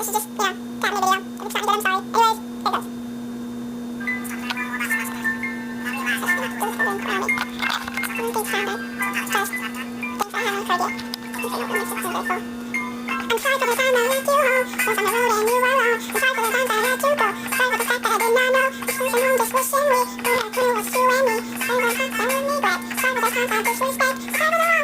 is just, cat in the video. If it's not any good, I'm sorry. Anyways, here goes. I'm sorry for the time I let you home. Was on the road and you were alone. I'm sorry for the times I had to go. Sorry for the fact that I did not know. Wishing someone just wishing me. When I couldn't was you and me. Sorry for the times I would regret. Sorry for the times I disrespect. Sorry for the